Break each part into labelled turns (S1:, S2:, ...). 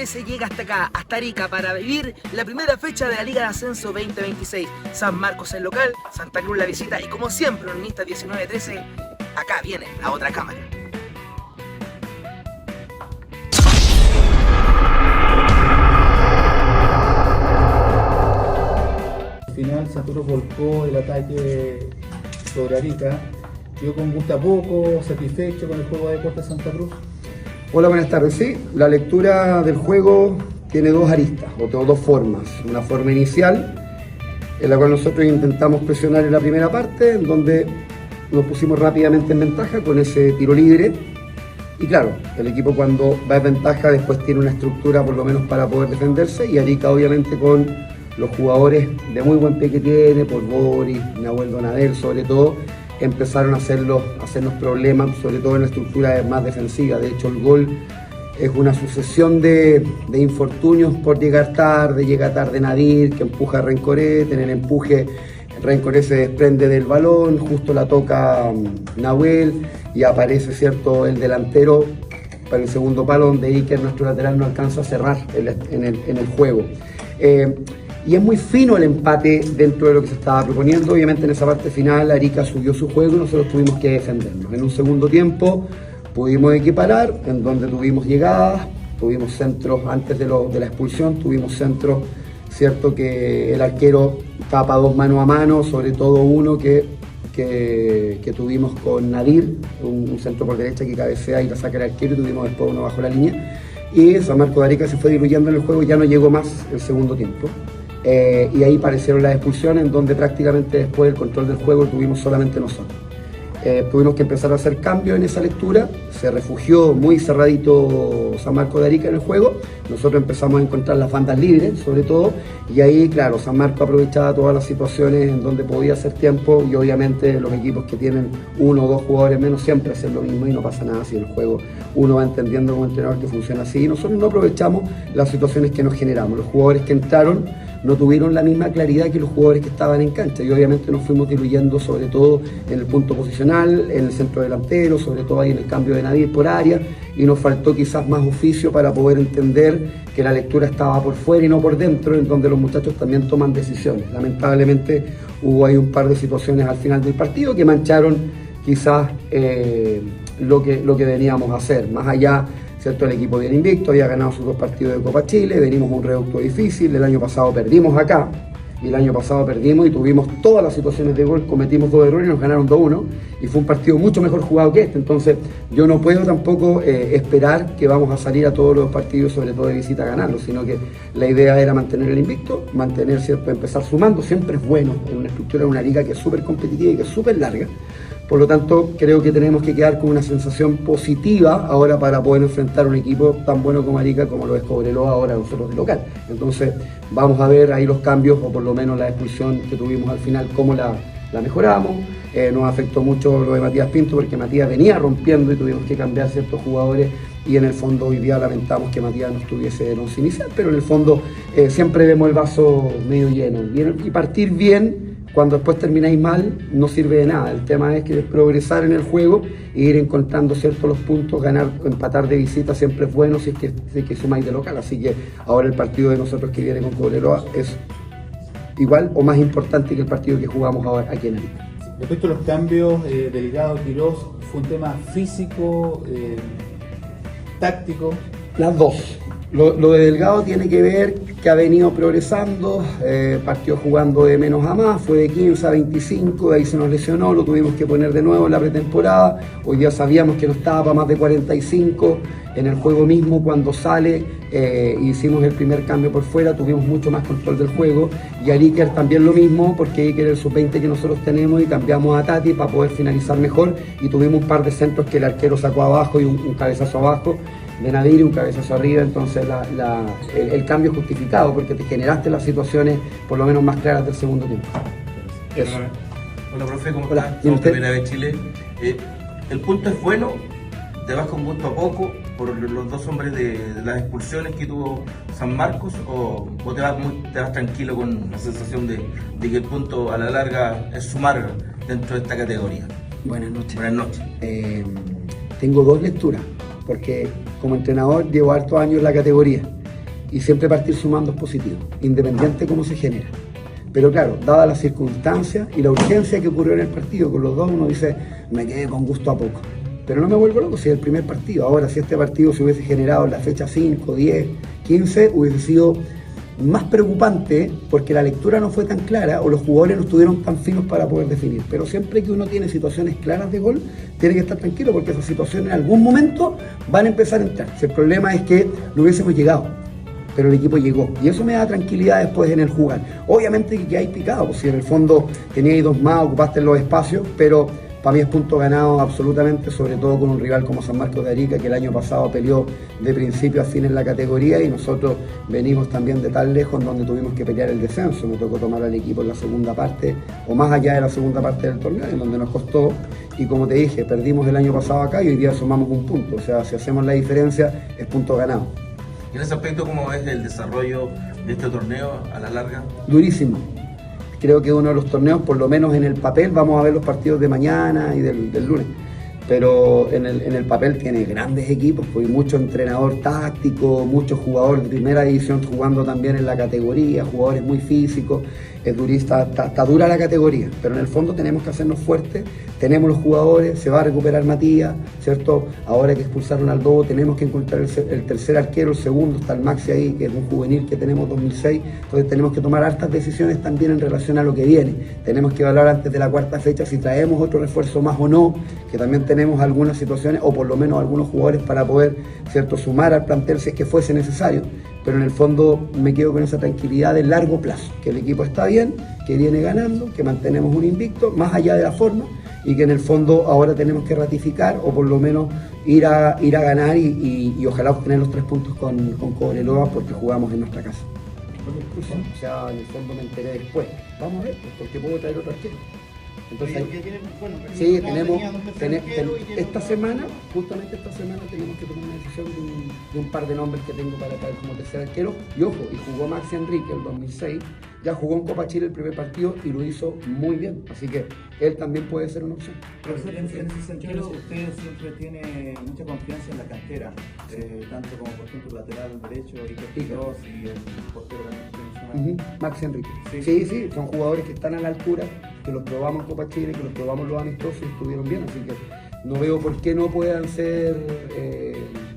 S1: 13 llega hasta acá, hasta Arica, para vivir la primera fecha de la Liga de Ascenso 2026. San Marcos el local, Santa Cruz la visita y como siempre, Unionistas 19-13, acá viene la otra cámara.
S2: Al final Santa Cruz volcó el ataque sobre Arica. Yo con gusto a poco, satisfecho con el juego de Deportes Santa Cruz.
S3: Hola, buenas tardes. Sí, la lectura del juego tiene dos aristas, o dos formas. Una forma inicial, en la cual nosotros intentamos presionar en la primera parte, en donde nos pusimos rápidamente en ventaja con ese tiro libre. Y claro, el equipo cuando va en ventaja después tiene una estructura por lo menos para poder defenderse, y Arica obviamente con los jugadores de muy buen pie que tiene, por Boris, Nahuel Donadel sobre todo, empezaron a hacernos problemas, sobre todo en la estructura más defensiva. De hecho, el gol es una sucesión de infortunios por llegar tarde. Llega tarde Nadir, que empuja a Rencoret. En el empuje, Rencoret se desprende del balón, justo la toca Nahuel y aparece, ¿cierto?, el delantero para el segundo palo, donde Iker, nuestro lateral, no alcanza a cerrar en el juego. Y es muy fino el empate dentro de lo que se estaba proponiendo. Obviamente en esa parte final Arica subió su juego y nosotros tuvimos que defendernos. En un segundo tiempo pudimos equiparar, en donde tuvimos llegadas, tuvimos centros antes de la expulsión, tuvimos centros, cierto, que el arquero tapa dos mano a mano, sobre todo uno que tuvimos con Nadir, un centro por derecha que cabecea y la saca el arquero, y tuvimos después uno bajo la línea. Y San Marcos de Arica se fue diluyendo en el juego, ya no llegó más el segundo tiempo. Y ahí aparecieron las expulsiones, en donde prácticamente después el control del juego lo tuvimos solamente nosotros. Tuvimos que empezar a hacer cambios en esa lectura, se refugió muy cerradito San Marcos de Arica en el juego, nosotros empezamos a encontrar las bandas libres sobre todo, y ahí claro, San Marcos aprovechaba todas las situaciones en donde podía hacer tiempo, y obviamente los equipos que tienen uno o dos jugadores menos siempre hacen lo mismo y no pasa nada si en el juego uno va entendiendo como entrenador que funciona así, y nosotros no aprovechamos las situaciones que nos generamos. Los jugadores que entraron no tuvieron la misma claridad que los jugadores que estaban en cancha, y obviamente nos fuimos diluyendo sobre todo en el punto posicional, en el centro delantero, sobre todo ahí en el cambio de Nadir por área, y nos faltó quizás más oficio para poder entender que la lectura estaba por fuera y no por dentro, en donde los muchachos también toman decisiones. Lamentablemente hubo ahí un par de situaciones al final del partido que mancharon quizás lo que veníamos a hacer. Más allá, ¿cierto?, el equipo viene invicto, había ganado sus dos partidos de Copa Chile, venimos a un reducto difícil, el año pasado perdimos acá, y el año pasado perdimos y tuvimos todas las situaciones de gol, cometimos 2 errores y nos ganaron 2-1, y fue un partido mucho mejor jugado que este. Entonces yo no puedo tampoco esperar que vamos a salir a todos los partidos, sobre todo de visita, a ganarlos, sino que la idea era mantener el invicto, mantener, ¿cierto?, empezar sumando. Siempre es bueno en una estructura, en una liga que es súper competitiva y que es súper larga. Por lo tanto, creo que tenemos que quedar con una sensación positiva ahora para poder enfrentar un equipo tan bueno como Arica, como lo es Cobreloa ahora nosotros de local. Entonces, vamos a ver ahí los cambios, o por lo menos la expulsión que tuvimos al final, cómo la mejoramos. Nos afectó mucho lo de Matías Pinto, porque Matías venía rompiendo y tuvimos que cambiar ciertos jugadores, y en el fondo hoy día lamentamos que Matías no estuviese en once inicial, pero en el fondo siempre vemos el vaso medio lleno. Y partir bien, cuando después termináis mal, no sirve de nada. El tema es que progresar en el juego e ir encontrando, ¿cierto?, los puntos. Ganar, empatar de visita siempre es bueno si es que sumáis de local. Así que ahora el partido de nosotros que viene con Cobreloa es igual o más importante que el partido que jugamos ahora aquí en Arica.
S2: Respecto a los cambios, Delgado, Quirós, ¿fue un tema físico, táctico?
S3: Las dos. Lo de Delgado tiene que ver que ha venido progresando, partió jugando de menos a más, fue de 15 a 25, de ahí se nos lesionó, lo tuvimos que poner de nuevo en la pretemporada. Hoy día sabíamos que no estaba para más de 45, en el juego mismo cuando sale hicimos el primer cambio por fuera, tuvimos mucho más control del juego, y a Iker también lo mismo, porque Iker es el sub-20 que nosotros tenemos, y cambiamos a Tati para poder finalizar mejor, y tuvimos un par de centros que el arquero sacó abajo y un cabezazo abajo de Nadir y un cabezazo arriba. Entonces el cambio es justificado porque te generaste las situaciones por lo menos más claras del segundo tiempo. Eso.
S4: Hola, profe, ¿cómo
S3: Hola.
S4: estás? Somos Primera vez Chile. El punto es bueno, te vas con gusto a poco por los dos hombres de las expulsiones que tuvo San Marcos, o te vas tranquilo con la sensación de que el punto a la larga es sumar dentro de esta categoría.
S3: Buenas noches.
S4: Buenas noches.
S3: Tengo dos lecturas, porque como entrenador llevo hartos años en la categoría, y siempre partir sumando es positivo, independiente de cómo se genera. Pero claro, dadas las circunstancias y la urgencia que ocurrió en el partido con los dos, uno dice, me quedé con gusto a poco. Pero no me vuelvo loco si es el primer partido. Ahora, si este partido se hubiese generado en la fecha 5, 10, 15, hubiese sido más preocupante porque la lectura no fue tan clara o los jugadores no estuvieron tan finos para poder definir. Pero siempre que uno tiene situaciones claras de gol, tiene que estar tranquilo porque esas situaciones en algún momento van a empezar a entrar. Si el problema es que no hubiésemos llegado, pero el equipo llegó. Y eso me da tranquilidad después en el jugar. Obviamente que hay picado, pues si en el fondo teníais dos más, ocupaste los espacios, pero para mí es punto ganado absolutamente, sobre todo con un rival como San Marcos de Arica, que el año pasado peleó de principio a fin en la categoría, y nosotros venimos también de tan lejos donde tuvimos que pelear el descenso. Me tocó tomar al equipo en la segunda parte, o más allá de la segunda parte del torneo, en donde nos costó, y como te dije, perdimos el año pasado acá y hoy día sumamos un punto. O sea, si hacemos la diferencia, es punto ganado.
S4: Y en ese aspecto, ¿cómo es el desarrollo de este torneo a la larga?
S3: Durísimo. Creo que uno de los torneos, por lo menos en el papel, vamos a ver los partidos de mañana y del lunes, pero en el papel tiene grandes equipos, pues mucho entrenador táctico, muchos jugadores de primera división jugando también en la categoría, jugadores muy físicos. Es durista, está dura la categoría, pero en el fondo tenemos que hacernos fuertes, tenemos los jugadores, se va a recuperar Matías, ¿cierto? Ahora que expulsaron al Dobo, tenemos que encontrar el tercer arquero, el segundo, está el Maxi ahí, que es un juvenil que tenemos 2006, entonces tenemos que tomar hartas decisiones también en relación a lo que viene. Tenemos que evaluar antes de la cuarta fecha si traemos otro refuerzo más o no, que también tenemos algunas situaciones, o por lo menos algunos jugadores para poder, ¿cierto?, sumar al plantel si es que fuese necesario. Pero en el fondo me quedo con esa tranquilidad de largo plazo, que el equipo está bien, que viene ganando, que mantenemos un invicto, más allá de la forma, y que en el fondo ahora tenemos que ratificar o por lo menos ir a ganar y ojalá obtener los 3 puntos con Cobreloa porque jugamos en nuestra casa. O sea, en el fondo me enteré después. Vamos a ver, porque puedo traer otro arquero. Entonces, sí, tenemos esta semana, justamente esta semana tenemos que tomar una decisión de un par de nombres que tengo para traer como tercer arquero. Y ojo, y jugó Maxi Enrique el 2006, ya jugó en Copa Chile el primer partido y lo hizo muy bien, así que él también puede ser una opción.
S2: Profesor, en ese sentido, usted siempre tiene mucha confianza en la cantera, tanto como por ejemplo lateral derecho, Iker Quiroz y el portero también.
S3: Maxi Enrique.
S2: Sí.
S3: Sí, son jugadores que están a la altura, que los probamos en Copa Chile, que los probamos los amistosos y estuvieron bien, así que no veo por qué no puedan ser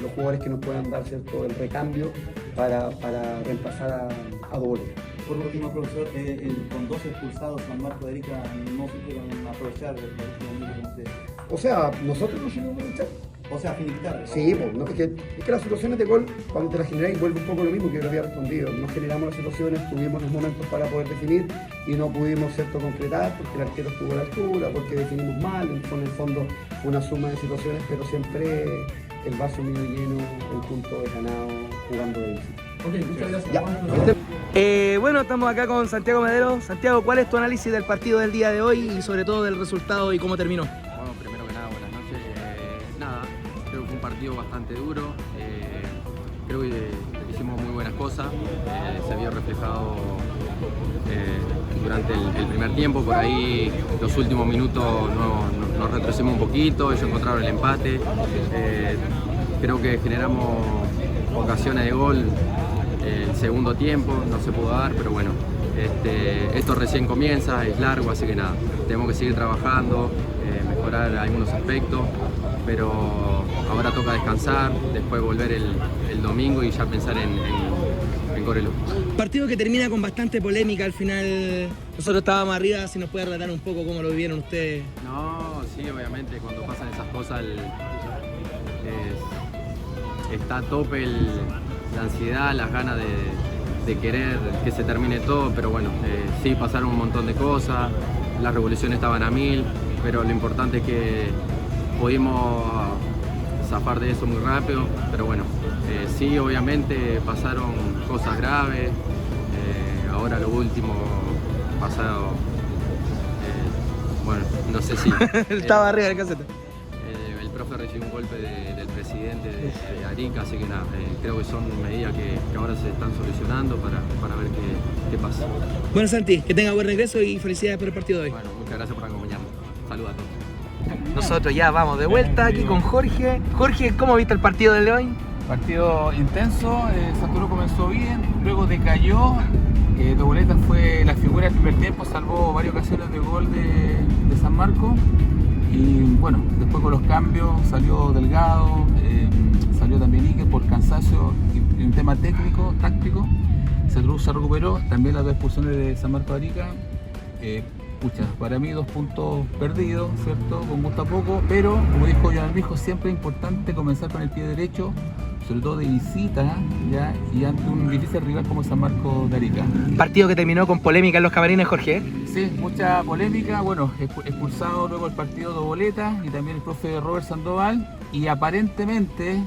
S3: los jugadores que nos puedan dar, ¿cierto?, el recambio para reemplazar a Doble.
S2: Por último, profesor, con 2 expulsados, San Marcos de Arica no supieron aprovechar el último minuto como ustedes.
S3: O sea, nosotros no supimos aprovechar.
S2: O sea, finiquitar.
S3: Sí, pues, no, es que las situaciones de gol, cuando te las generáis, vuelve un poco lo mismo que yo había respondido. No generamos las situaciones, tuvimos los momentos para poder definir y no pudimos, ¿cierto?, concretar porque el arquero estuvo a la altura, porque definimos mal. En el fondo fue una suma de situaciones, pero siempre el vaso medio lleno, el punto de ganado jugando de visita.
S2: Ok, muchas gracias.
S3: Ya.
S1: Bueno, estamos acá con Santiago Medero. Santiago, ¿cuál es tu análisis del partido del día de hoy y sobre todo del resultado y cómo terminó?
S5: Bueno, primero que nada, buenas noches. Nada, creo que fue un partido bastante duro. Creo que hicimos muy buenas cosas. Se vio reflejado durante el primer tiempo. Por ahí, los últimos minutos nos retrocedimos un poquito. Ellos encontraron el empate. Creo que generamos ocasiones de gol. El segundo tiempo no se pudo dar, pero bueno, esto recién comienza, es largo, así que nada, tenemos que seguir trabajando, mejorar algunos aspectos, pero ahora toca descansar, después volver el domingo y ya pensar en Cobreloa.
S1: Partido que termina con bastante polémica al final. Nosotros estábamos arriba, si nos puede relatar un poco cómo lo vivieron ustedes.
S5: No, sí, obviamente cuando pasan esas cosas está a tope la ansiedad, las ganas de querer que se termine todo, pero bueno, sí pasaron un montón de cosas, las revoluciones estaban a 1000, pero lo importante es que pudimos zafar de eso muy rápido, pero bueno, sí, obviamente pasaron cosas graves, ahora lo último pasado, bueno, no sé si...
S1: Estaba arriba del caseta.
S5: El profe recibió un golpe del presidente de Arica, así que nada, creo que son medidas que ahora se están solucionando para ver qué pasa.
S1: Bueno, Santi, que tenga buen regreso y felicidades por el partido de hoy.
S5: Bueno, muchas gracias por acompañarnos. Saludos a todos.
S1: Nosotros ya vamos de vuelta aquí con Jorge. Jorge, ¿cómo viste el partido de hoy?
S6: Partido intenso, Santa Cruz comenzó bien, luego decayó. Doboleta fue la figura del primer tiempo, salvó varias ocasiones de gol de San Marcos. Y bueno, después con los cambios salió Delgado, salió también Iker por cansancio y un tema técnico, táctico. Santa Cruz se recuperó, también las dos expulsiones de San Marcos de Arica. Pucha, para mí 2 puntos perdidos, ¿cierto? Con gusto a poco, pero como dijo Joan Armijo, siempre es importante comenzar con el pie derecho, sobre todo de visita, ¿ya? Y ante un difícil rival como San Marcos de Arica.
S1: Partido que terminó con polémica en los camarines, Jorge.
S6: Sí, mucha polémica, bueno, expulsado luego el partido Doboleta y también el profe Robert Sandoval, y aparentemente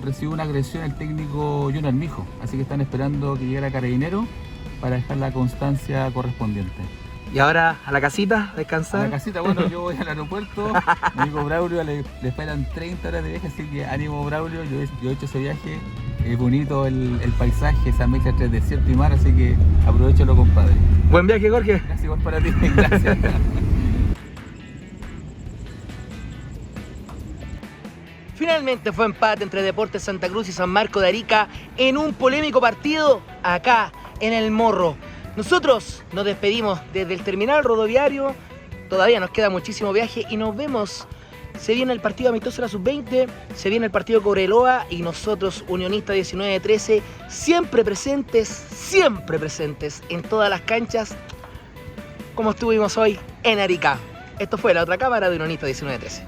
S6: recibió una agresión el técnico Joan Armijo, así que están esperando que llegara Carabinero para dejar la constancia correspondiente.
S1: Y ahora a la casita, a descansar.
S6: A la casita, bueno, yo voy al aeropuerto, mi amigo Braulio le esperan 30 horas de viaje, así que ánimo Braulio, yo he hecho ese viaje, es bonito el paisaje, esa mezcla entre desierto y mar, así que aprovechalo, compadre.
S1: Buen viaje, Jorge.
S6: Gracias, igual para ti, gracias.
S1: Finalmente fue empate entre Deportes Santa Cruz y San Marcos de Arica en un polémico partido acá en El Morro. Nosotros nos despedimos desde el terminal rodoviario, todavía nos queda muchísimo viaje y nos vemos. Se viene el partido amistoso de la Sub-20, se viene el partido Cobreloa y nosotros, Unionista 19-13, siempre presentes en todas las canchas, como estuvimos hoy en Arica. Esto fue La Otra Cámara de Unionista 19-13.